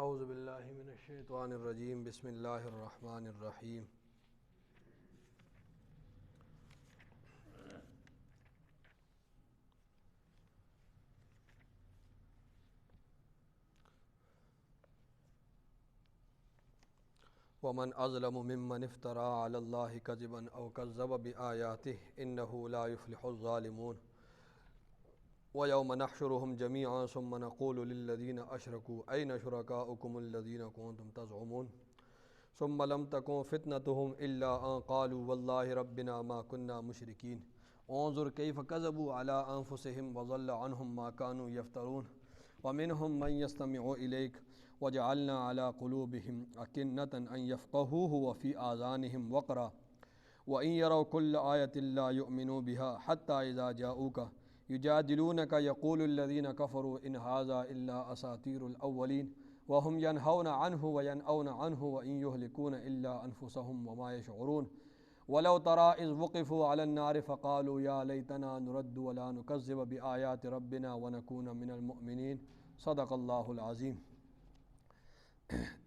اعوذ باللہ من الشیطان الرجیم بسم اللہ الرحمن الرحیم ومن اظلم ممن افترى على الله كذبا او كذب بآياته انه لا يفلح الظالمون ويوم نحشرهم جميعا ثم نقول للذين اشركوا اين شركاؤكم الذين كنتم تزعمون ثم لم تكن فتنتهم الا ان قالوا والله ربنا ما كنا مشركين انظر كيف كذبوا على انفسهم وضل عنهم ما كانوا يفترون ومنهم من يستمع اليك وجعلنا على قلوبهم أكنة أن يفقهوه وفي آذانهم وقرا وإن يروا كل آية لا يؤمنوا بها حتى إذا جاءوك يجادلونك يقول الذين كفروا إن هذا إلا أساطير الأولين وهم ينهون عنه وينأون عنه وإن يهلكون إلا أنفسهم وما يشعرون ولو ترى إذ وقفوا على النار فقالوا يا ليتنا نرد ولا نكذب بآيات ربنا ونكون من المؤمنين صدق اللہ العظیم۔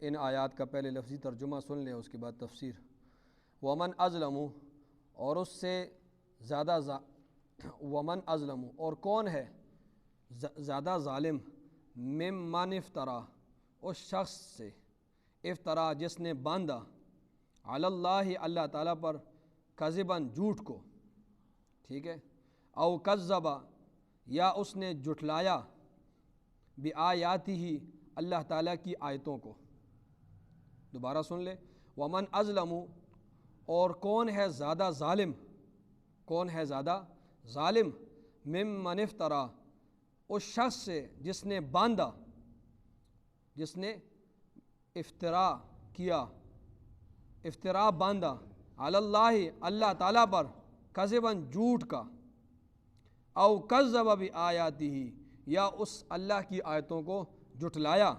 ان آیات کا پہلے لفظی ترجمہ سن لیں، اس کے بعد تفسیر۔ ومن اظلم، اور اس سے زیادہ ومن اظلم، اور کون ہے زیادہ ظالم، ممن افترا، اس شخص سے، افترا جس نے باندھا، علی اللہ اللہ تعالیٰ پر، کذباً جھوٹ کو، ٹھیک ہے، او کذبا یا اس نے جھٹلایا، بآیاتہ اللہ تعالیٰ کی آیتوں کو۔ دوبارہ سن لے، ومن اظلم، اور کون ہے زیادہ ظالم، کون ہے زیادہ ظالم، ممن افترا، اس شخص سے جس نے باندھا، جس نے افترا کیا، افترا باندھا، علی اللہ اللہ تعالیٰ پر، کذباً جھوٹ کا، او کذب بآیاتہ یا اس اللہ کی آیتوں کو جھٹلایا۔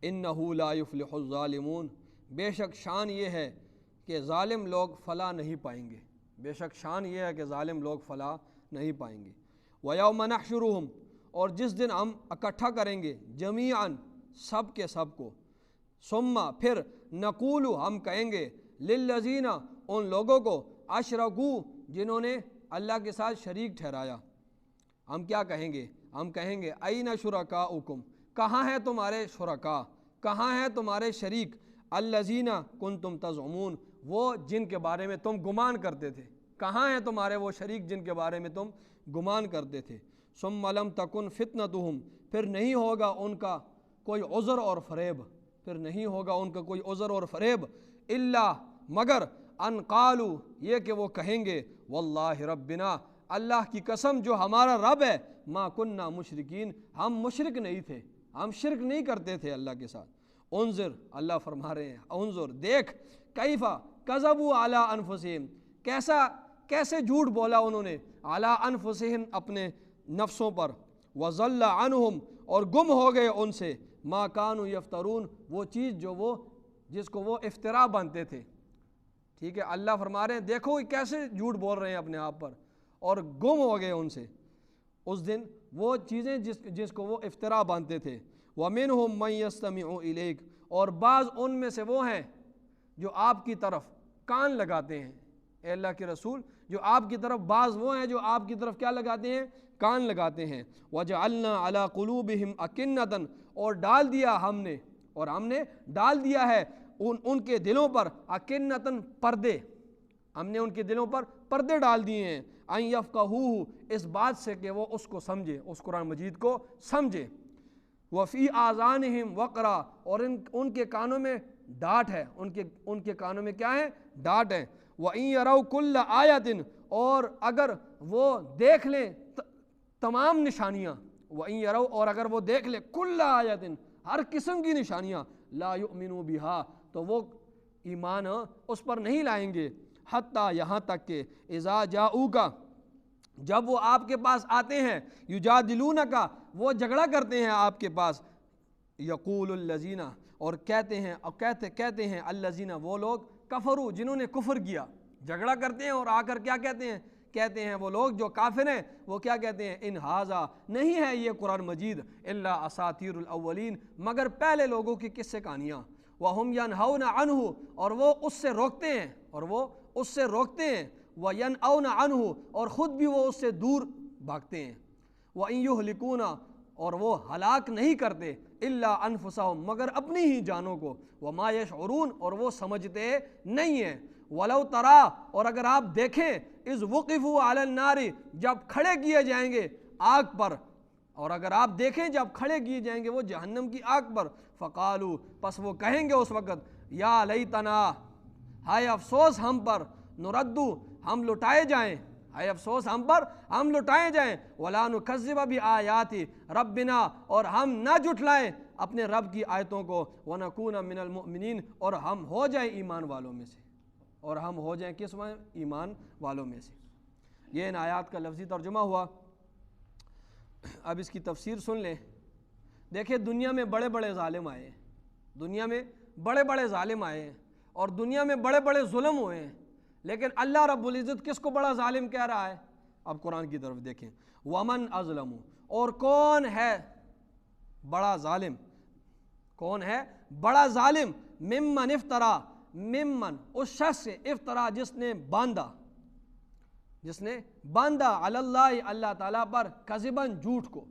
انہ لا یفلح الظالمون، بے شک شان یہ ہے کہ ظالم لوگ فلاح نہیں پائیں گے، بے شک شان یہ ہے کہ ظالم لوگ فلاح نہیں پائیں گے۔ ویوم نحشرہم، اور جس دن ہم اکٹھا کریں گے، جمیعاً سب کے سب کو، ثم پھر نقول ہم کہیں گے، للذین ان لوگوں کو، اشرکو جنہوں نے اللہ کے ساتھ شریک ٹھہرایا، ہم کیا کہیں گے؟ ہم کہیں گے این شرکاؤکم، کہاں ہیں تمہارے شرکاء، کہاں ہیں تمہارے شریک، الذین کنتم تزعمون، وہ جن کے بارے میں تم گمان کرتے تھے، کہاں ہیں تمہارے وہ شریک جن کے بارے میں تم گمان کرتے تھے۔ ثم لم تکن فتنتہم، پھر نہیں ہوگا ان کا کوئی عذر اور فریب، پھر نہیں ہوگا ان کا کوئی عذر اور فریب، الا مگر ان قالوا یہ کہ وہ کہیں گے، واللہ ربنا اللہ کی قسم جو ہمارا رب ہے، ما کننا مشرکین ہم مشرک نہیں تھے، ہم شرک نہیں کرتے تھے اللہ کے ساتھ۔ انظر اللہ فرما رہے ہیں، انظر دیکھ، کیفا کذبوا علی انفسہم، کیسے جھوٹ بولا انہوں نے، علی انفسہم اپنے نفسوں پر، وضل عنہم اور گم ہو گئے ان سے، ما کانوا یفترون وہ چیز جو جس کو وہ افترا بنتے تھے، ٹھیک ہے۔ اللہ فرما رہے ہیں دیکھو کیسے جھوٹ بول رہے ہیں اپنے آپ پر، اور گم ہو گئے ان سے اس دن وہ چیزیں جس کو وہ افترا باندھتے تھے۔ وَمِنْهُمْ مَنْ يَسْتَمِعُ إِلَيْكَ، اور بعض ان میں سے وہ ہیں جو آپ کی طرف کان لگاتے ہیں، اے اللہ کے رسول جو آپ کی طرف، بعض وہ ہیں جو آپ کی طرف کیا لگاتے ہیں؟ کان لگاتے ہیں۔ وَجَعَلْنَا عَلَىٰ قُلُوبِهِمْ أَكِنَّةً، اور ڈال دیا ہم نے ڈال دیا ہے ان کے دلوں پر، أَكِنَّةً پردے، ہم نے ان کے دلوں پر پردے ڈال دیے ہیں، ان یفقہوہ اس بات سے کہ وہ اس کو سمجھے، اس قرآن مجید کو سمجھے، وفی آذانہم وقرا، اور ان کے کانوں میں ڈانٹ ہے، ان کے کانوں میں کیا ہے؟ ڈانٹ ہے۔ وَإِن يَرَوْا كُلَّ آیَةٍ، اور اگر وہ دیکھ لیں تمام نشانیاں، وَإِن يَرَوْا اور اگر وہ دیکھ لیں كُلَّ آیَةٍ ہر قسم کی نشانیاں، لا يؤمنوا بها تو وہ ایمان اس پر نہیں لائیں گے، حتیٰ یہاں تک کہ اذا جاؤک جب وہ آپ کے پاس آتے ہیں، یجادلونک وہ جھگڑا کرتے ہیں آپ کے پاس، یقول الذین اور کہتے ہیں الذین وہ لوگ، کفروا جنہوں نے کفر کیا، جھگڑا کرتے ہیں اور آ کر کیا کہتے ہیں کہتے ہیں وہ لوگ جو کافر ہیں، وہ کیا کہتے ہیں؟ ان ھذا، نہیں ہے یہ قرآن مجید، الا اساطیر الاولین، مگر پہلے لوگوں کی قصے کہانیاں، وہم ینہون عنہ، اور وہ اس سے روکتے ہیں، وینأون عنہ، اور خود بھی وہ اس سے دور بھاگتے ہیں، وَإِن يُهْلِكُونَ، اور وہ ہلاک نہیں کرتے، الا انفسہم، مگر اپنی ہی جانوں کو، وما یشعرون، اور وہ سمجھتے نہیں ہیں۔ ولو ترا، اور اگر آپ دیکھیں، اذ وقفوا علی النار، جب کھڑے کیے جائیں گے آگ پر، اور اگر آپ دیکھیں جب کھڑے کیے جائیں گے وہ جہنم کی آگ پر، فقالوا، پس وہ کہیں گے اس وقت، یا لیتنا، ہائے افسوس ہم پر، نردو، ہم لٹائے جائیں، ہائے افسوس ہم پر، ہم لٹائے جائیں، ولا نکذب بآیات ربنا، اور ہم نہ جھٹلائیں اپنے رب کی آیتوں کو، ونکون من المؤمنین، اور ہم ہو جائیں ایمان والوں میں سے، اور ہم ہو جائیں کس میں؟ ایمان والوں میں سے۔ یہ ان آیات کا لفظی ترجمہ ہوا۔ اب اس کی تفسیر سن لیں۔ دیکھیں دنیا میں بڑے بڑے ظالم آئے ہیں، دنیا میں بڑے بڑے ظالم آئے ہیں، اور دنیا میں بڑے بڑے ظلم ہوئے ہیں، لیکن اللہ رب العزت کس کو بڑا ظالم کہہ رہا ہے؟ اب قرآن کی طرف دیکھیں، ومن اظلم، اور کون ہے بڑا ظالم؟ کون ہے بڑا ظالم؟ ممن افطرا، ممن، اس شخص سے، افطرا، جس نے باندھا علی اللہ، اللہ تعالیٰ پر، کذباً، جھوٹ کو،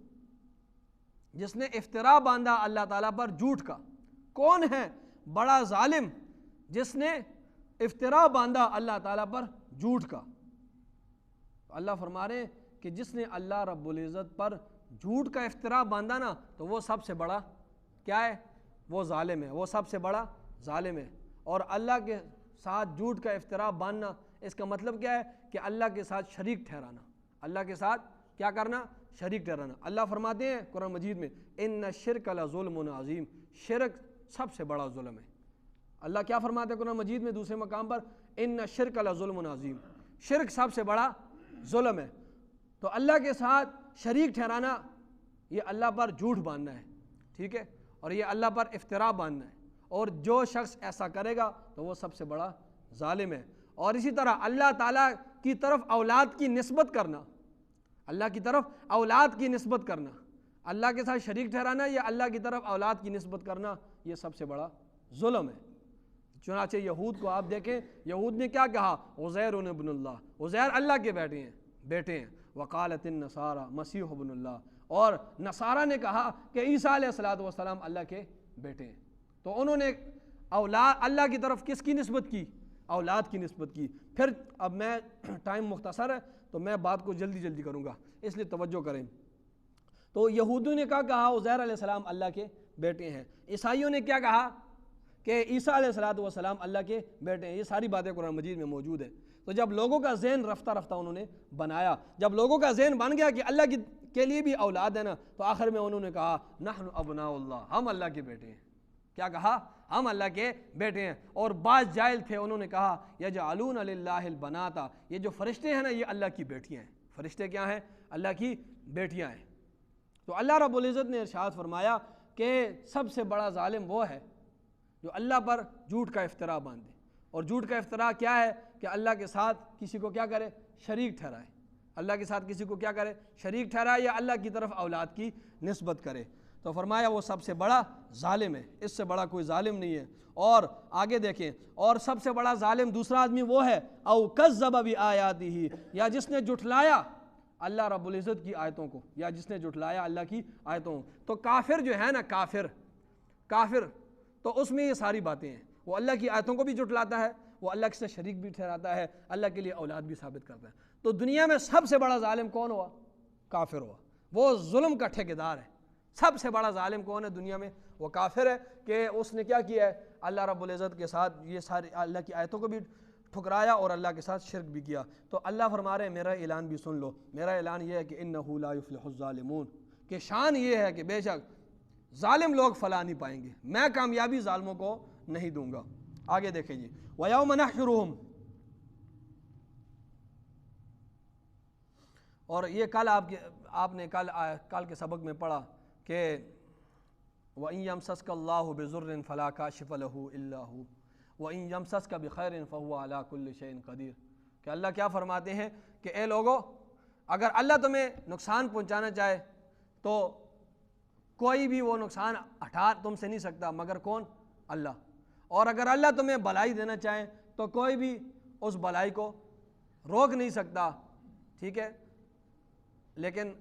جس نے افطرا باندھا اللہ تعالیٰ پر جھوٹ کا۔ کون ہے بڑا ظالم جس نے افطرا باندھا اللہ تعالیٰ پر جھوٹ کا؟ اللہ فرما رہے ہیں کہ جس نے اللہ رب العزت پر جھوٹ کا افطرا باندھا نا، تو وہ سب سے بڑا کیا ہے؟ وہ ظالم ہے، وہ سب سے بڑا ظالم ہے۔ اور اللہ کے ساتھ جھوٹ کا افطرا باندھنا، اس کا مطلب کیا ہے؟ کہ اللہ کے ساتھ شریک ٹھہرانا، اللہ کے ساتھ کیا کرنا؟ شریک ٹھہرانا۔ اللہ فرماتے ہیں قرآن مجید میں، ان الشرک لظلم عظیم، شرک سب سے بڑا ظلم ہے۔ اللہ کیا فرماتے ہیں قرآن مجید میں دوسرے مقام پر؟ ان الشرک لظلم عظیم، شرک سب سے بڑا ظلم ہے۔ تو اللہ کے ساتھ شریک ٹھہرانا، یہ اللہ پر جھوٹ باندھنا ہے، ٹھیک ہے، اور یہ اللہ پر افطرا باندھنا ہے، اور جو شخص ایسا کرے گا تو وہ سب سے بڑا ظالم ہے۔ اور اسی طرح اللہ تعالیٰ کی طرف اولاد کی نسبت کرنا، اللہ کی طرف اولاد کی نسبت کرنا، اللہ کے ساتھ شریک ٹھہرانا یا اللہ کی طرف اولاد کی نسبت کرنا، یہ سب سے بڑا ظلم ہے۔ چنانچہ یہود کو آپ دیکھیں، یہود نے کیا کہا؟ عزیر ابن اللہ، عزیر اللہ کے بیٹے ہیں، وقالت النصارى مسیح ابن اللہ، اور نصارہ نے کہا کہ عیسیٰ علیہ السلام اللہ کے بیٹے ہیں۔ تو انہوں نے اولاد اللہ کی طرف کس کی نسبت کی؟ اولاد کی نسبت کی۔ پھر اب میں ٹائم مختصر ہے تو میں بات کو جلدی کروں گا، اس لیے توجہ کریں۔ تو یہودیوں نے کیا کہا؟ عزیر علیہ السلام اللہ کے بیٹے ہیں۔ عیسائیوں نے کیا کہا؟ کہ عیسیٰ علیہ السلام اللہ کے بیٹے ہیں۔ یہ ساری باتیں قرآن مجید میں موجود ہیں۔ تو جب لوگوں کا ذہن رفتہ انہوں نے بنایا، جب لوگوں کا ذہن بن گیا کہ اللہ کے لیے بھی اولاد ہے نا، تو آخر میں انہوں نے کہا نحن ابناء اللہ، ہم اللہ کے بیٹے ہیں۔ کیا کہا؟ ہم اللہ کے بیٹے ہیں۔ اور بعض جاہل تھے، انہوں نے کہا یجعلون للہ البنات، یہ جو فرشتے ہیں نا یہ اللہ کی بیٹیاں ہیں۔ فرشتے کیا ہیں؟ اللہ کی بیٹیاں ہیں۔ تو اللہ رب العزت نے ارشاد فرمایا کہ سب سے بڑا ظالم وہ ہے جو اللہ پر جھوٹ کا افطرا باندھے۔ اور جھوٹ کا افطرا کیا ہے؟ کہ اللہ کے ساتھ کسی کو کیا کرے؟ شریک ٹھہرائے۔ اللہ کے ساتھ کسی کو کیا کرے؟ شریک ٹھہرائے، یا اللہ کی طرف اولاد کی نسبت کرے۔ تو فرمایا وہ سب سے بڑا ظالم ہے، اس سے بڑا کوئی ظالم نہیں ہے۔ اور آگے دیکھیں، اور سب سے بڑا ظالم دوسرا آدمی وہ ہے او کذب بآیاتہ، یا جس نے جھٹلایا اللہ رب العزت کی آیتوں کو، یا جس نے جھٹلایا اللہ کی آیتوں کو۔ تو کافر جو ہے نا، کافر تو اس میں یہ ساری باتیں ہیں، وہ اللہ کی آیتوں کو بھی جھٹلاتا ہے، وہ اللہ کے ساتھ شریک بھی ٹھہراتا ہے، اللہ کے لیے اولاد بھی ثابت کرتا ہے۔ تو دنیا میں سب سے بڑا ظالم کون ہوا؟ کافر ہوا، وہ ظلم کا ٹھیکیدار ہے۔ سب سے بڑا ظالم کون ہے دنیا میں؟ وہ کافر ہے، کہ اس نے کیا کیا ہے؟ اللہ رب العزت کے ساتھ یہ ساری اللہ کی آیتوں کو بھی ٹھکرایا اور اللہ کے ساتھ شرک بھی کیا۔ تو اللہ فرما رہے ہیں میرا اعلان بھی سن لو، میرا اعلان یہ ہے کہ انہ لا یفلح الظالمون، کہ شان یہ ہے کہ بے شک ظالم لوگ فلاح نہیں پائیں گے، میں کامیابی ظالموں کو نہیں دوں گا۔ آگے دیکھیں جی، وَيَوْمَ نَحْشُرُهُمْ، اور یہ کل آپ نے کل کے سبق میں پڑھا کہ وَإِن يَمْسَسْكَ اللَّهُ بِضُرٍّ فَلَا كَاشِفَ لَهُ إِلَّا هُوَ وَإِن يَمْسَسْكَ بِخَيْرٍ فَهُوَ عَلَى كُلِّ شَيْءٍ قَدِيرٌ۔ کہ اللہ کیا فرماتے ہیں کہ اے لوگو اگر اللہ تمہیں نقصان پہنچانا چاہے تو کوئی بھی وہ نقصان ہٹا تم سے نہیں سکتا مگر کون؟ اللہ. اور اگر اللہ تمہیں بھلائی دینا چاہے تو کوئی بھی اس بھلائی کو روک نہیں سکتا. ٹھیک ہے، لیکن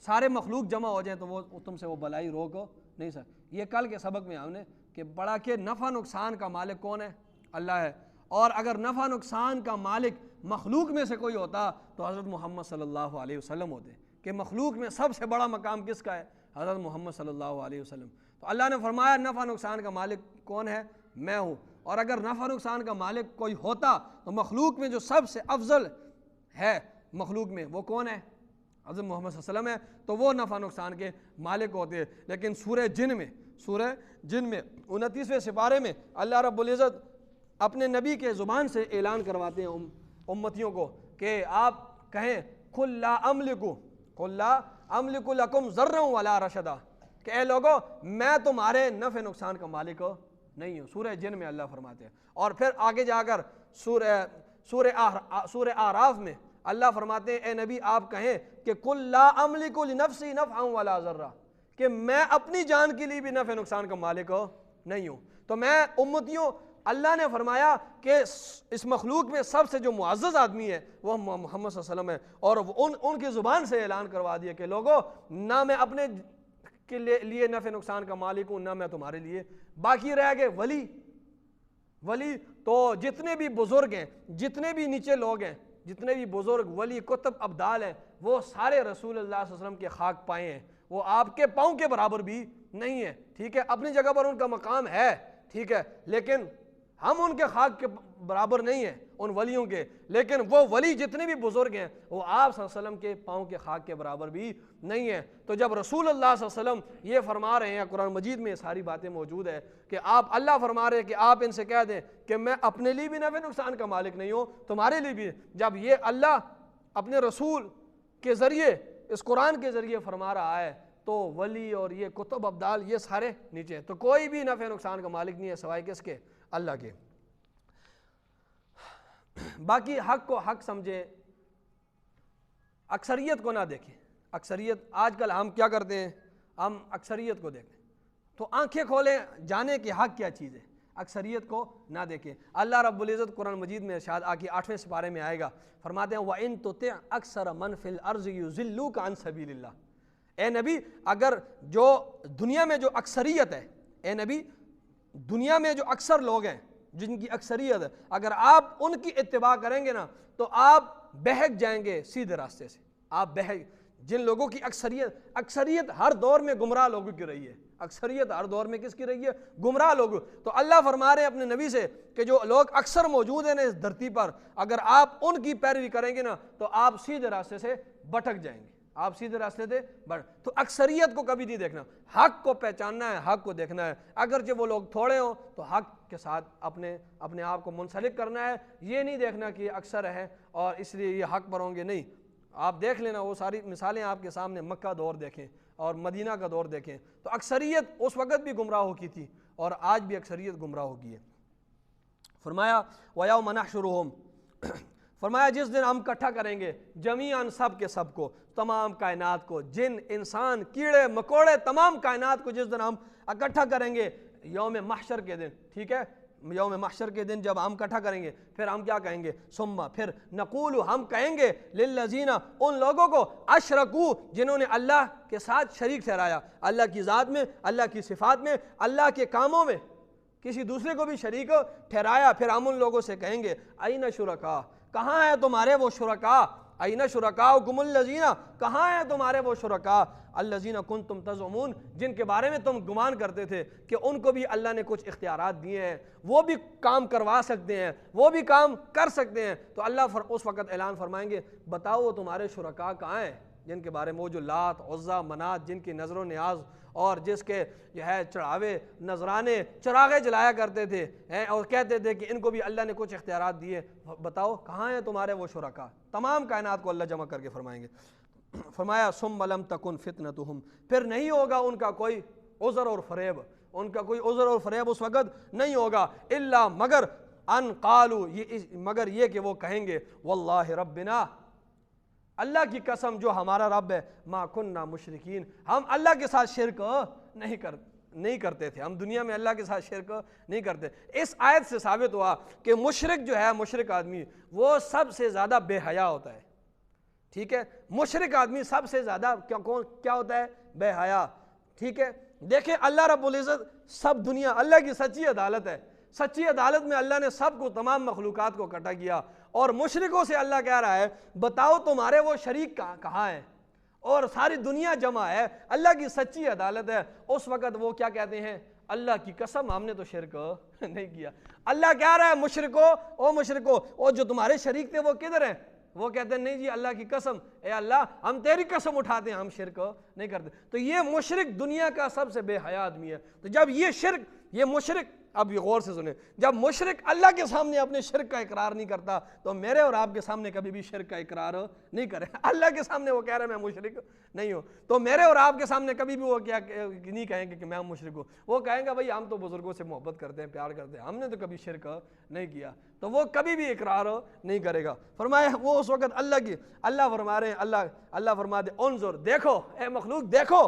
سارے مخلوق جمع ہو جائیں تو وہ تم سے وہ بھلائی روک نہیں سکتا. یہ کل کے سبق میں ہم نے کہ بڑا کہ نفع نقصان کا مالک کون ہے؟ اللہ ہے. اور اگر نفع نقصان کا مالک مخلوق میں سے کوئی ہوتا تو حضرت محمد صلی اللہ علیہ وسلم ہوتے کہ مخلوق میں سب سے بڑا مقام کس کا ہے؟ حضرت محمد صلی اللہ علیہ وسلم. تو اللہ نے فرمایا نفع نقصان کا مالک کون ہے؟ میں ہوں. اور اگر نفع نقصان کا مالک کوئی ہوتا تو مخلوق میں جو سب سے افضل ہے مخلوق میں وہ کون ہے؟ حضرت محمد صلی اللہ علیہ وسلم ہے. تو وہ نفع نقصان کے مالک ہوتے ہیں. لیکن سورہ جن میں 29ویں سپارے میں اللہ رب العزت اپنے نبی کے زبان سے اعلان کرواتے ہیں امتیوں کو کہ آپ کہیں قل لا املک لکم ضرا ولا رشدا، کہ اے لوگو میں تمہارے نفع نقصان کا مالک نہیں ہوں. سورہ جن میں اللہ فرماتے ہیں. اور پھر آگے جا کر سورہ اعراف میں اللہ فرماتے ہیں اے نبی آپ کہیں کہ قل لا املک لنفسی نفعا ولا ضرا، کہ میں اپنی جان کے لیے بھی نفع نقصان کا مالک نہیں ہوں. تو میں امتیوں اللہ نے فرمایا کہ اس مخلوق میں سب سے جو معزز آدمی ہے وہ محمد صلی اللہ علیہ وسلم ہے. اور ان کی زبان سے اعلان کروا دیا کہ لوگوں نہ میں اپنے کے لیے نفع نقصان کا مالک ہوں نہ میں تمہارے لیے. باقی رہ گئے ولی تو جتنے بھی بزرگ ہیں، جتنے بھی نیچے لوگ ہیں، جتنے بھی بزرگ ولی کتب ابدال ہیں، وہ سارے رسول اللہ صلی اللہ علیہ وسلم کے خاک پائے ہیں. وہ آپ کے پاؤں کے برابر بھی نہیں ہے. ٹھیک ہے، اپنی جگہ پر ان کا مقام ہے. ٹھیک ہے، لیکن ہم ان کے خاک کے برابر نہیں ہیں ان ولیوں کے. لیکن وہ ولی جتنے بھی بزرگ ہیں وہ آپ صلی اللہ علیہ وسلم کے پاؤں کے خاک کے برابر بھی نہیں ہیں. تو جب رسول اللہ صلی اللہ علیہ وسلم یہ فرما رہے ہیں، قرآن مجید میں یہ ساری باتیں موجود ہے کہ اللہ فرما رہے ہیں کہ آپ ان سے کہہ دیں کہ میں اپنے لیے بھی نفع نقصان کا مالک نہیں ہوں، تمہارے لیے بھی. جب یہ اللہ اپنے رسول کے ذریعے اس قرآن کے ذریعے فرما رہا ہے تو ولی اور یہ کتب ابدال یہ سارے نیچے ہیں. تو کوئی بھی نفع نقصان کا مالک نہیں ہے سوائے کس کے؟ اللہ کے. باقی حق کو حق سمجھیں، اکثریت کو نہ دیکھیں. اکثریت آج کل ہم کیا کرتے ہیں؟ ہم اکثریت کو دیکھیں تو آنکھیں کھولیں جانے کہ حق کیا چیز ہے. اکثریت کو نہ دیکھیں. اللہ رب العزت قرآن مجید میں ارشاد آگے 8ویں سپارے میں آئے گا، فرماتے ہیں وَإِن تُطِعْ أَكْثَرَ مَنْ فِي الْأَرْضِ يُضِلُّوكَ عَنْ سَبِيلِ اللَّهِ. اے نبی اگر جو دنیا میں جو اکثریت ہے، اے نبی دنیا میں جو اکثر لوگ ہیں جن کی اکثریت ہے، اگر آپ ان کی اتباع کریں گے نا تو آپ بہک جائیں گے سیدھے راستے سے. آپ جن لوگوں کی اکثریت ہر دور میں گمراہ لوگوں کی رہی ہے. اکثریت ہر دور میں کس کی رہی ہے؟ گمراہ لوگ. تو اللہ فرما رہے ہیں اپنے نبی سے کہ جو لوگ اکثر موجود ہیں نا اس دھرتی پر، اگر آپ ان کی پیروی کریں گے نا تو آپ سیدھے راستے سے بھٹک جائیں گے. آپ سیدھے راستے سے تو اکثریت کو کبھی نہیں دیکھنا، حق کو پہچاننا ہے، حق کو دیکھنا ہے. اگرچہ وہ لوگ تھوڑے ہوں تو حق کے ساتھ اپنے آپ کو منسلک کرنا ہے. یہ نہیں دیکھنا کہ یہ اکثر ہے اور اس لیے یہ حق پر ہوں گے. نہیں، آپ دیکھ لینا وہ ساری مثالیں آپ کے سامنے. مکہ دور دیکھیں اور مدینہ کا دور دیکھیں تو اکثریت اس وقت بھی گمراہ ہو کی تھی اور آج بھی اکثریت گمراہ ہو گئی ہے. فرمایا وَيَوْمَ نَحْشُرُهُمْ، فرمایا جس دن ہم اکٹھا کریں گے جمیعاً سب کے سب کو، تمام کائنات کو، جن انسان کیڑے مکوڑے تمام کائنات کو جس دن ہم اکٹھا کریں گے یوم محشر کے دن. ٹھیک ہے، یوم محشر کے دن جب ہم اکٹھا کریں گے پھر ہم کیا کہیں گے؟ ثم پھر نقول ہم کہیں گے للذین ان لوگوں کو اشرکو جنہوں نے اللہ کے ساتھ شریک ٹھہرایا، اللہ کی ذات میں، اللہ کی صفات میں، اللہ کے کاموں میں کسی دوسرے کو بھی شریک ٹھہرایا. پھر ہم ان لوگوں سے کہیں گے این شرکا، کہاں ہیں تمہارے وہ شرکا؟ این شرکاؤکم الذین، کہاں ہیں تمہارے وہ شرکا الذین کنتم تزعمون، جن کے بارے میں تم گمان کرتے تھے کہ ان کو بھی اللہ نے کچھ اختیارات دیے ہیں، وہ بھی کام کروا سکتے ہیں، وہ بھی کام کر سکتے ہیں. تو اللہ اس وقت اعلان فرمائیں گے بتاؤ وہ تمہارے شرکا کہاں ہیں جن کے بارے میں وہ جو لات عزا منات جن کی نظر و نیاز اور جس کے جو ہے چڑھاوے نذرانے چراغے جلایا کرتے تھے اور کہتے تھے کہ ان کو بھی اللہ نے کچھ اختیارات دیے، بتاؤ کہاں ہیں تمہارے وہ شرکا؟ تمام کائنات کو اللہ جمع کر کے فرمائیں گے. فرمایا ثم لم تکن فتنتہم، پھر نہیں ہوگا ان کا کوئی عذر اور فریب، ان کا کوئی عذر اور فریب اس وقت نہیں ہوگا الا مگر ان قالو مگر یہ کہ وہ کہیں گے واللہ ربنا اللہ کی قسم جو ہمارا رب ہے ما کننا مشرکین ہم اللہ کے ساتھ شرک نہیں کرتے تھے، ہم دنیا میں اللہ کے ساتھ شرک نہیں کرتے۔ اس آیت سے ثابت ہوا کہ مشرک جو ہے، مشرک آدمی وہ سب سے زیادہ بے حیا ہوتا ہے، ٹھیک ہے، مشرک آدمی سب سے زیادہ کیا ہوتا ہے؟ بے حیا، ٹھیک ہے۔ دیکھیں اللہ رب العزت سب دنیا، اللہ کی سچی عدالت ہے، سچی عدالت میں اللہ نے سب کو، تمام مخلوقات کو اکٹھا کیا، اور مشرکوں سے اللہ کہہ رہا ہے بتاؤ تمہارے وہ شریک کہاں ہیں، اور ساری دنیا جمع ہے، اللہ کی سچی عدالت ہے۔ اس وقت وہ کیا کہتے ہیں؟ اللہ کی قسم ہم نے تو شرک نہیں کیا۔ اللہ کہہ رہا ہے مشرکو او جو تمہارے شریک تھے وہ کدھر ہیں؟ وہ کہتے ہیں نہیں جی اللہ کی قسم، اے اللہ ہم تیری قسم اٹھاتے ہیں، ہم شرک نہیں کرتے۔ تو یہ مشرک دنیا کا سب سے بے حیا آدمی ہے۔ تو جب یہ مشرک اب یہ غور سے سنیں، جب مشرک اللہ کے سامنے اپنے شرک کا اقرار نہیں کرتا تو میرے اور آپ کے سامنے کبھی بھی شرک کا اقرار نہیں کرے۔ اللہ کے سامنے وہ کہہ رہے ہیں میں مشرک نہیں ہوں، تو میرے اور آپ کے سامنے کبھی بھی وہ کیا نہیں کہیں گے کہ میں مشرک ہوں، وہ کہیں گے بھائی ہم تو بزرگوں سے محبت کرتے ہیں، پیار کرتے ہیں، ہم نے تو کبھی شرک نہیں کیا، تو وہ کبھی بھی اقرار نہیں کرے گا۔ فرمایا وہ اس وقت اللہ فرما رہے ہیں، اللہ فرما دے انظر دیکھو اے مخلوق دیکھو،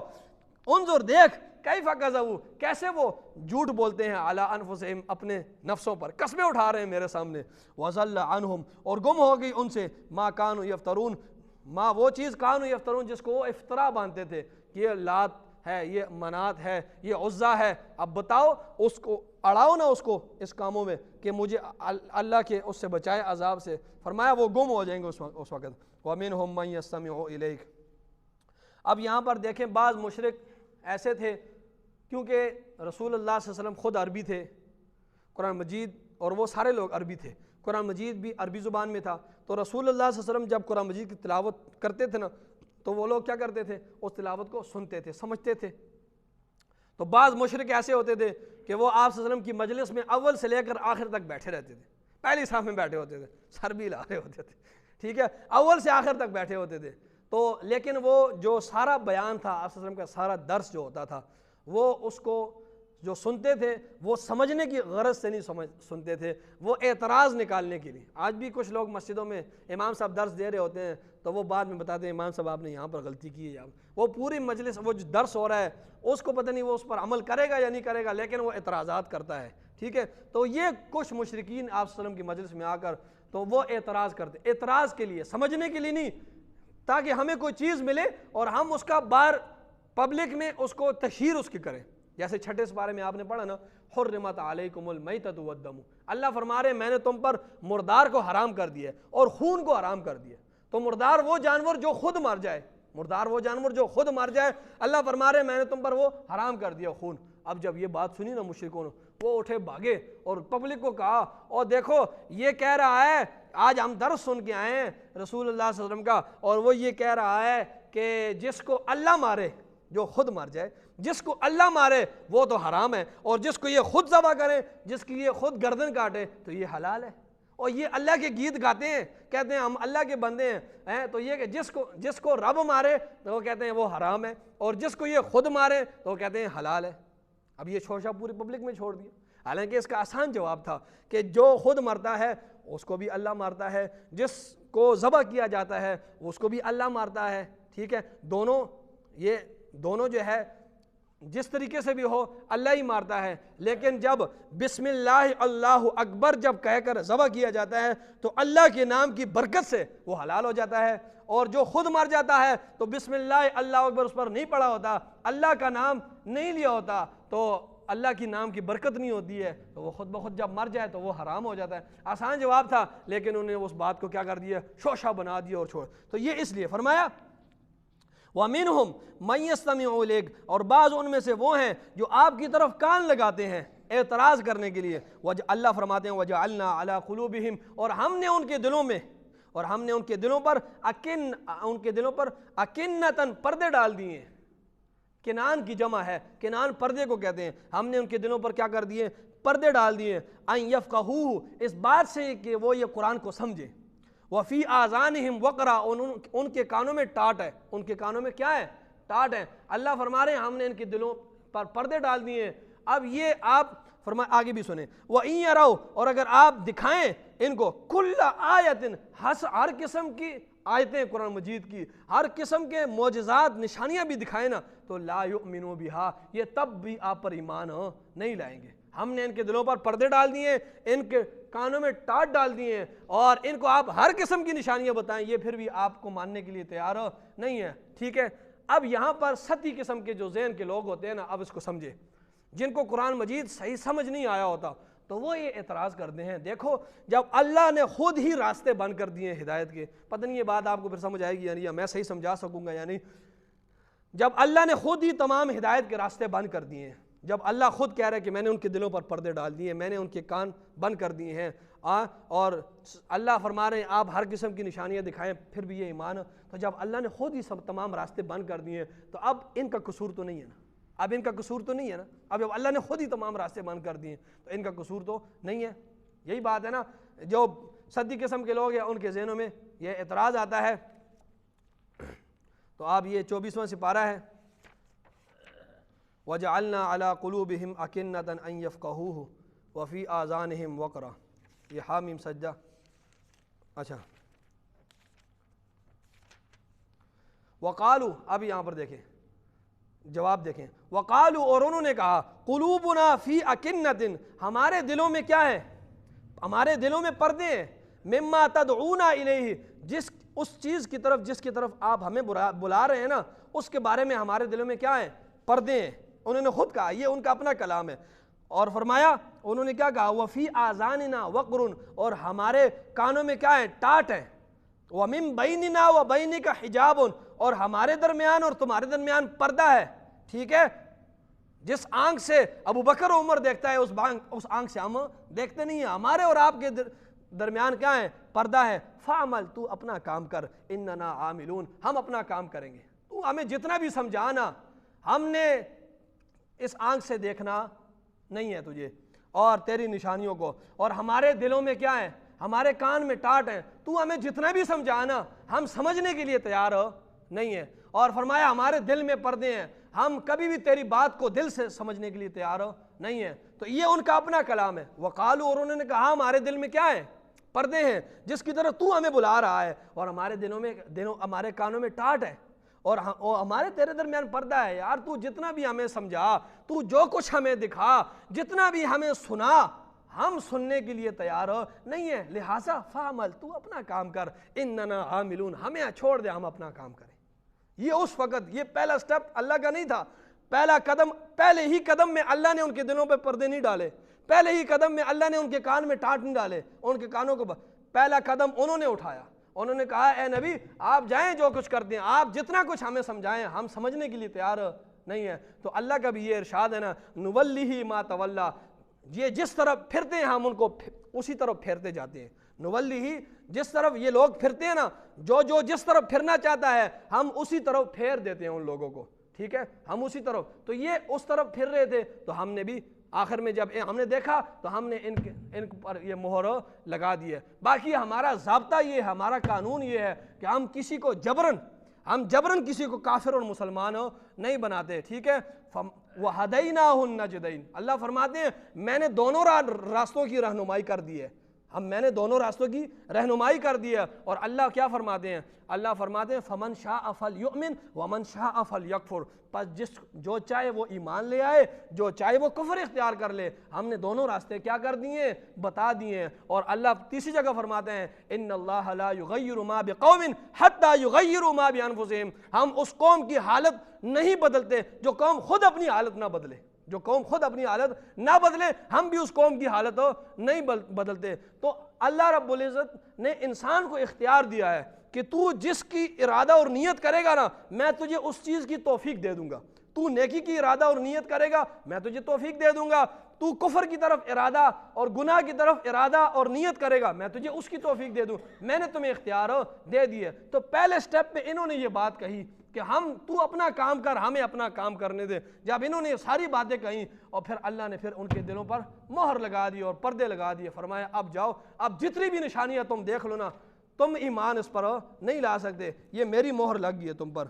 انظر دیکھ کیف کذبوا کیسے وہ جھوٹ بولتے ہیں علی انفسہم اپنے نفسوں پر، قسمیں اٹھا رہے ہیں میرے سامنے، وضل عنہم اور گم ہو گئی ان سے ما کانوا یفترون ما وہ چیز کانوا یفترون جس کو وہ افطرا باندھتے تھے، یہ لات ہے، یہ منات ہے، یہ عزا ہے، اب بتاؤ اس کو اڑاؤ نا اس کو اس کاموں میں کہ مجھے اللہ کے اس سے بچائے عذاب سے۔ فرمایا وہ گم ہو جائیں گے اس وقت۔ وَمِنْهُمْ مَنْ يَسْتَمِعُ إِلَيْكَ اب یہاں پر دیکھیں بعض مشرک ایسے تھے، کیونکہ رسول اللہ صلی اللہ علیہ وسلم خود عربی تھے، قرآن مجید اور وہ سارے لوگ عربی تھے، قرآن مجید بھی عربی زبان میں تھا، تو رسول اللہ صلی اللہ علیہ وسلم جب قرآن مجید کی تلاوت کرتے تھے نا تو وہ لوگ کیا کرتے تھے؟ اس تلاوت کو سنتے تھے، سمجھتے تھے۔ تو بعض مشرک ایسے ہوتے تھے کہ وہ آپ صلی اللہ علیہ وسلم کی مجلس میں اول سے لے کر آخر تک بیٹھے رہتے تھے، پہلی صف میں بیٹھے ہوتے تھے، سر بھی ہلا رہے ہوتے تھے، ٹھیک ہے، اول سے آخر تک بیٹھے ہوتے تھے۔ تو لیکن وہ جو سارا بیان تھا آپ صلی اللہ علیہ وسلم کا، سارا درس جو ہوتا تھا وہ اس کو جو سنتے تھے وہ سمجھنے کی غرض سے نہیں سنتے تھے، وہ اعتراض نکالنے کے لیے۔ آج بھی کچھ لوگ مسجدوں میں امام صاحب درس دے رہے ہوتے ہیں تو وہ بعد میں بتاتے ہیں امام صاحب آپ نے یہاں پر غلطی کی ہے، وہ پوری مجلس وہ جو درس ہو رہا ہے اس کو پتہ نہیں وہ اس پر عمل کرے گا یا نہیں کرے گا، لیکن وہ اعتراضات کرتا ہے، ٹھیک ہے۔ تو یہ کچھ مشرکین آپ صلی اللہ علیہ وسلم کی مجلس میں آ کر تو وہ اعتراض کرتے، اعتراض کے لیے، سمجھنے کے لیے نہیں، تاکہ ہمیں کوئی چیز ملے اور ہم اس کا بار پبلک میں اس کو تشہیر اس کی کریں۔ جیسے چھٹے سپارے میں آپ نے پڑھا نا حرمت علیکم المیتۃ والدم، اللہ فرما رہے ہیں میں نے تم پر مردار کو حرام کر دیا ہے اور خون کو حرام کر دیا۔ تو مردار وہ جانور جو خود مر جائے، مردار وہ جانور جو خود مر جائے، اللہ فرما رہے ہیں میں نے تم پر وہ حرام کر دیا خون۔ اب جب یہ بات سنی نا مشرکوں نے، وہ اٹھے بھاگے اور پبلک کو کہا اور دیکھو یہ کہہ رہا ہے، آج ہم درس سن کے آئے ہیں رسول اللہ صلی اللہ علیہ وسلم کا، اور وہ یہ کہہ رہا ہے کہ جس کو اللہ مارے جو خود مر جائے، جس کو اللہ مارے وہ تو حرام ہے، اور جس کو یہ خود ذبح کرے، جس کی یہ خود گردن کاٹے تو یہ حلال ہے۔ اور یہ اللہ کے گیت گاتے ہیں، کہتے ہیں ہم اللہ کے بندے ہیں، تو یہ کہ جس کو رب مارے تو وہ کہتے ہیں وہ حرام ہے، اور جس کو یہ خود مارے تو وہ کہتے ہیں حلال ہے۔ اب یہ شوشہ پوری پبلک میں چھوڑ دیا، حالانکہ اس کا آسان جواب تھا کہ جو خود مرتا ہے اس کو بھی اللہ مارتا ہے، جس کو ذبح کیا جاتا ہے اس کو بھی اللہ مارتا ہے، ٹھیک ہے، یہ دونوں جو ہے جس طریقے سے بھی ہو اللہ ہی مارتا ہے، لیکن جب بسم اللہ اللہ اکبر جب کہہ کر ذبح کیا جاتا ہے تو اللہ کے نام کی برکت سے وہ حلال ہو جاتا ہے، اور جو خود مر جاتا ہے تو بسم اللہ اللہ اکبر اس پر نہیں پڑا ہوتا، اللہ کا نام نہیں لیا ہوتا، تو اللہ کی نام کی برکت نہیں ہوتی ہے، تو وہ خود بخود جب مر جائے تو وہ حرام ہو جاتا ہے۔ آسان جواب تھا، لیکن انہوں نے اس بات کو کیا کر دیا؟ شوشہ بنا دیا اور چھوڑ۔ تو یہ اس لیے فرمایا وَمِنْهُمْ مَنْ يَسْتَمِعُ إِلَيْكَ اور بعض ان میں سے وہ ہیں جو آپ کی طرف کان لگاتے ہیں اعتراض کرنے کے لیے۔ اللہ فرماتے ہیں وَجَعَلْنَا عَلَىٰ قُلُوبِهِمْ اور ہم نے ان کے دلوں میں اور ہم نے ان کے دلوں پر اکنتاً پردے ڈال دیے ہیں۔ کنان کی جمع ہے، کنان پردے کو کہتے ہیں، ہم نے ان کے دلوں پر کیا کر دیے؟ پردے ڈال دیے، ان یفقہوہ اس بات سے کہ وہ یہ قرآن کو سمجھے، وفی آذانہم وقرا ان کے کانوں میں ٹاٹ ہے، ان کے کانوں میں کیا ہے؟ ٹاٹ ہے۔ اللہ فرما رہے ہیں ہم نے ان کے دلوں پر پردے ڈال دیے ہیں۔ اب یہ آپ فرمایا آگے بھی سنیں وَإِن يَرَوْا اور اگر آپ دکھائیں ان کو كُلَّ آیَةٍ ہر قسم کی آیتیں قرآن مجید کی ہر قسم کے معجزات نشانیاں بھی دکھائیں نا تو لا یؤمنوا بها یہ تب بھی آپ پر ایمان نہیں لائیں گے. ہم نے ان کے دلوں پر پردے ڈال دیے ان کے کانوں میں ٹاٹ ڈال دیے ہیں اور ان کو آپ ہر قسم کی نشانیاں بتائیں یہ پھر بھی آپ کو ماننے کے لیے تیار نہیں ہے. ٹھیک ہے اب یہاں پر سطحی قسم کے جو ذہن کے لوگ ہوتے ہیں نا اب اس کو سمجھے جن کو قرآن مجید صحیح سمجھ نہیں آیا ہوتا تو وہ یہ اعتراض کرتے ہیں دیکھو جب اللہ نے خود ہی راستے بند کر دیے ہیں ہدایت کے پتہ نہیں یہ بات آپ کو پھر سمجھ آئے گی یا میں صحیح سمجھا سکوں گا یا نہیں. جب اللہ نے خود ہی تمام ہدایت کے راستے بند کر دیے ہیں جب اللہ خود کہہ رہا ہے کہ میں نے ان کے دلوں پر پردے ڈال دیے میں نے ان کے کان بند کر دیے ہیں اور اللہ فرما رہے ہیں آپ ہر قسم کی نشانیاں دکھائیں پھر بھی یہ ایمان تو جب اللہ نے خود ہی سب تمام راستے بند کر دیے ہیں تو اب ان کا قصور تو نہیں ہے نا اب ان کا قصور تو نہیں ہے نا اب جب اللہ نے خود ہی تمام راستے بند کر دیے تو ان کا قصور تو نہیں ہے. یہی بات ہے نا جو سطحی قسم کے لوگ ہیں ان کے ذہنوں میں یہ اعتراض آتا ہے. تو آپ یہ 24واں سپارہ ہے وَجَعَلْنَا عَلَىٰ قُلُوبِهِمْ أَكِنَّةً أَن يَفْقَهُوهُ وَفِي آذَانِهِمْ وَقْرًا یہ حامیم سجدہ. اچھا وقالو اب یہاں پر دیکھیں جواب دیکھیں وقالو اور انہوں نے کہا قلوبنا فی اکنۃ ہمارے دلوں میں کیا ہے ہمارے دلوں میں پردے ہیں مما تدعونا الیہ اس چیز کی طرف جس کی طرف آپ ہمیں بلا رہے ہیں نا اس کے بارے میں ہمارے دلوں میں کیا ہے پردے ہیں. انہوں نے خود کہا یہ ان کا اپنا کلام ہے اور فرمایا انہوں نے کیا کہا وفی آذاننا وقر اور ہمارے کانوں میں کیا ہے ٹاٹ ہے ومن بیننا وبینک حجاب اور ہمارے درمیان اور تمہارے درمیان پردہ ہے. ٹھیک ہے جس آنکھ سے ابو بکر و عمر دیکھتا ہے اس آنکھ سے ہم دیکھتے نہیں ہیں ہمارے اور آپ کے درمیان کیا ہے پردہ ہے. فعمل تو اپنا کام کر اننا عاملون ہم اپنا کام کریں گے تو ہمیں جتنا بھی سمجھانا ہم نے اس آنکھ سے دیکھنا نہیں ہے تجھے اور تیری نشانیوں کو اور ہمارے دلوں میں کیا ہے ہمارے کان میں ٹاٹ ہے تو ہمیں جتنا بھی سمجھانا ہم سمجھنے کے لیے تیار نہیں ہے. اور فرمایا ہمارے دل میں پردے ہیں ہم کبھی بھی تیری بات کو دل سے سمجھنے کے لیے تیار نہیں ہے. تو یہ ان کا اپنا کلام ہے. وقالو اور انہوں نے کہا ہمارے دل میں کیا ہے پردے ہیں جس کی طرف تو ہمیں بلا رہا ہے اور ہمارے ہمارے کانوں میں ٹاٹ ہے اور ہمارے تیرے درمیان پردہ ہے. یار تو جتنا بھی ہمیں سمجھا تو جو کچھ ہمیں دکھا جتنا بھی ہمیں سنا ہم سننے کے لیے تیار نہیں ہے. لہٰذا فعمل تو اپنا کام کر اننا عاملون ہمیں چھوڑ دے ہم اپنا کام کریں. یہ اس وقت یہ پہلا سٹیپ اللہ کا نہیں تھا. پہلے ہی قدم میں اللہ نے ان کے دلوں پہ پردے نہیں ڈالے پہلے ہی قدم میں اللہ نے ان کے کان میں ٹاٹ نہیں ڈالے ان کے کانوں کو پہلا قدم انہوں نے اٹھایا. انہوں نے کہا اے نبی آپ جائیں جو کچھ کرتے ہیں آپ جتنا کچھ ہمیں سمجھائیں ہم سمجھنے کے لیے تیار نہیں ہے. تو اللہ کا بھی یہ ارشاد ہے نا نولیہ ما تولی یہ جس طرف پھرتے ہیں ہم ان کو اسی طرف پھیرتے جاتے ہیں. نولیہ جس طرف یہ لوگ پھرتے ہیں نا جو جس طرف پھرنا چاہتا ہے ہم اسی طرف پھیر دیتے ہیں ان لوگوں کو. ٹھیک ہے ہم اسی طرف تو یہ اس طرف پھر رہے تھے تو ہم نے بھی آخر میں جب ہم نے دیکھا تو ہم نے ان پر یہ مہر لگا دی ہے. باقی ہمارا ضابطہ یہ ہے ہمارا قانون یہ ہے کہ ہم کسی کو جبرن کسی کو کافر اور مسلمان نہیں بناتے. ٹھیک ہے وَهَدَيْنَاهُ النَّجْدَيْنِ اللہ فرماتے ہیں میں نے دونوں راستوں کی رہنمائی کر دی ہے میں نے دونوں راستوں کی رہنمائی کر دی ہے. اور اللہ کیا فرماتے ہیں اللہ فرماتے ہیں فَمَنْ شَاءَ فَلْيُؤْمِنْ وَمَنْ شَاءَ فَلْيَكْفُرْ پس جو چاہے وہ ایمان لے آئے جو چاہے وہ کفر اختیار کر لے. ہم نے دونوں راستے کیا کر دیے بتا دیے. اور اللہ تیسری جگہ فرماتے ہیں ان اللہ لا یغیر ما بقوم حتی یغیروا ما بانفسہم ہم اس قوم کی حالت نہیں بدلتے جو قوم خود اپنی حالت نہ بدلے نہ بدلے ہم بھی اس قوم کی حالت نہیں بدلتے. تو اللہ رب العزت نے انسان کو اختیار دیا ہے کہ تو جس کی ارادہ اور نیت کرے گا نا میں تجھے اس چیز کی توفیق دے دوں گا. تو نیکی کی ارادہ اور نیت کرے گا میں تجھے توفیق دے دوں گا. تو کفر کی طرف ارادہ اور گناہ کی طرف ارادہ اور نیت کرے گا میں تجھے اس کی توفیق دے دوں. میں نے تمہیں اختیار دے دیے. تو پہلے سٹیپ پہ انہوں نے یہ بات کہی کہ تو اپنا کام کر ہمیں اپنا کام کرنے دے. جب انہوں نے یہ ساری باتیں کہیں اور پھر اللہ نے پھر ان کے دلوں پر مہر لگا دی اور پردے لگا دیے. فرمایا اب جاؤ اب جتنی بھی نشانیاں تم دیکھ لو نا تم ایمان اس پر نہیں لا سکتے یہ میری مہر لگ گئی ہے تم پر.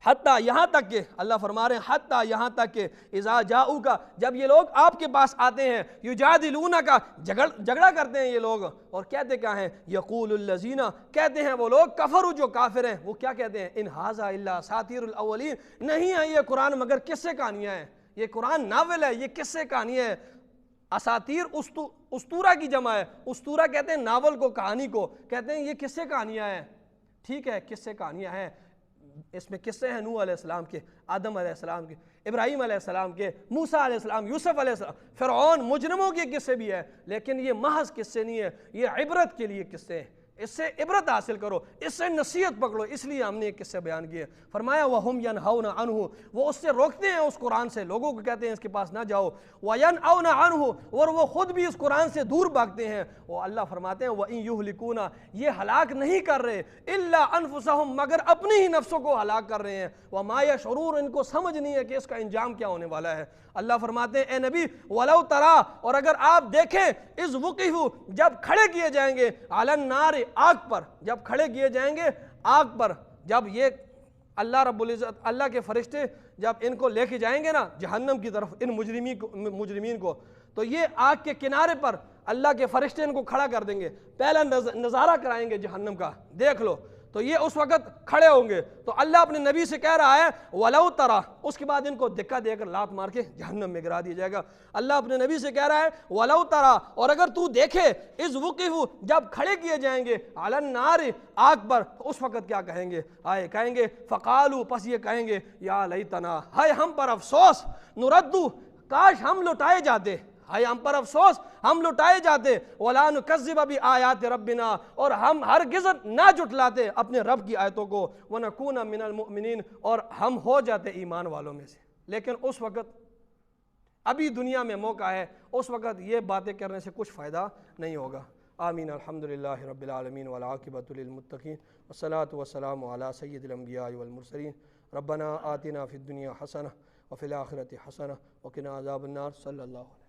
حتیٰ یہاں تک کہ اللہ فرما رہے ہیں حتیٰ یہاں تک کہ اذا جاؤکا جب یہ لوگ آپ کے پاس آتے ہیں یجادلونک جھگڑا کرتے ہیں یہ لوگ اور کہتے کیا ہیں یقول الذین کہتے ہیں وہ لوگ کفروا جو کافر ہیں وہ کیا کہتے ہیں ان ھذا الا اساطیر الاولین نہیں ہے یہ قرآن مگر قصے کہانیاں ہیں یہ قرآن ناول ہے یہ قصے کہانیاں ہیں اساطیر اسطورہ کی جمع ہے اسطورہ کہتے ہیں ناول کو کہانی کو کہتے ہیں یہ قصے کہانیاں ہیں ٹھیک ہے قصے کہانیاں ہیں اس میں قصے ہیں نوح علیہ السلام کے آدم علیہ السلام کے ابراہیم علیہ السلام کے موسیٰ علیہ السلام یوسف علیہ السلام فرعون مجرموں کے قصے بھی ہیں لیکن یہ محض قصے نہیں ہے یہ عبرت کے لیے قصے ہیں اس سے عبرت حاصل کرو اس سے نصیحت پکڑو اس لیے ہم نے یہ قصے بیان کیے فرمایا وَهُمْ يَنْهَوْنَ عَنْهُ وہ اس سے روکتے ہیں اس قرآن سے لوگوں کو کہتے ہیں اس کے پاس نہ جاؤ وَيَنْأَوْنَ عَنْهُ اور وہ خود بھی اس قرآن سے دور بھاگتے ہیں وہ اللہ فرماتے ہیں وَإِن يُهْلِكُونَ یہ ہلاک نہیں کر رہے إِلَّا أَنفُسَهُمْ مگر اپنی ہی نفسوں کو ہلاک کر رہے ہیں وَمَا يَشْعُرُونَ ان کو سمجھ نہیں ہے کہ اس کا انجام کیا ہونے والا ہے اللہ فرماتے ہیں اے نبی وَلَوْ تَرَا اور اگر آپ دیکھیں اِذْ وُقِفُوا جب کھڑے کیے جائیں گے عَلَى النَّارِ آگ پر جب کھڑے کیے جائیں گے آگ پر جب یہ اللہ رب العزت اللہ کے فرشتے جب ان کو لے کے جائیں گے نا جہنم کی طرف ان مجرمین کو تو یہ آگ کے کنارے پر اللہ کے فرشتے ان کو کھڑا کر دیں گے پہلا نظارہ کرائیں گے جہنم کا دیکھ لو تو یہ اس وقت کھڑے ہوں گے تو اللہ اپنے نبی سے کہہ رہا ہے وَلَوْ تَرَا اس کے بعد ان کو دھکا دے کر لات مار کے جہنم میں گرا دیا جائے گا اللہ اپنے نبی سے کہہ رہا ہے وَلَوْ تَرَا اور اگر تو دیکھے اِذْ وُقِفُوا جب کھڑے کیے جائیں گے عَلَى النَّارِ آگ پر اس وقت کیا کہیں گے کہیں گے فَقَالُوا پس یہ کہیں گے یا لیتنا ہائے ہم پر افسوس نُرَدُّ کاش ہم لوٹائے جاتے ہائے ہم پر افسوس ہم لٹائے جاتے وَلَا نُكَذِّبَ بِآيَاتِ رَبِّنَا اور ہم ہرگز نہ جھٹلاتے اپنے رب کی آیتوں کو وَنَكُونَ مِنَ الْمُؤْمِنِينَ اور ہم ہو جاتے ایمان والوں میں سے لیکن اس وقت ابھی دنیا میں موقع ہے اس وقت یہ باتیں کرنے سے کچھ فائدہ نہیں ہوگا آمین الحمدللہ رب العالمین والعاقبۃ للمتقین والصلاة والسلام علی سید الانبیاء والمرسلین ربنا آتنا فی الدنیا حسنہ وفی الآخرۃ حسنہ وقنا عذاب النار صلی اللہ علیہ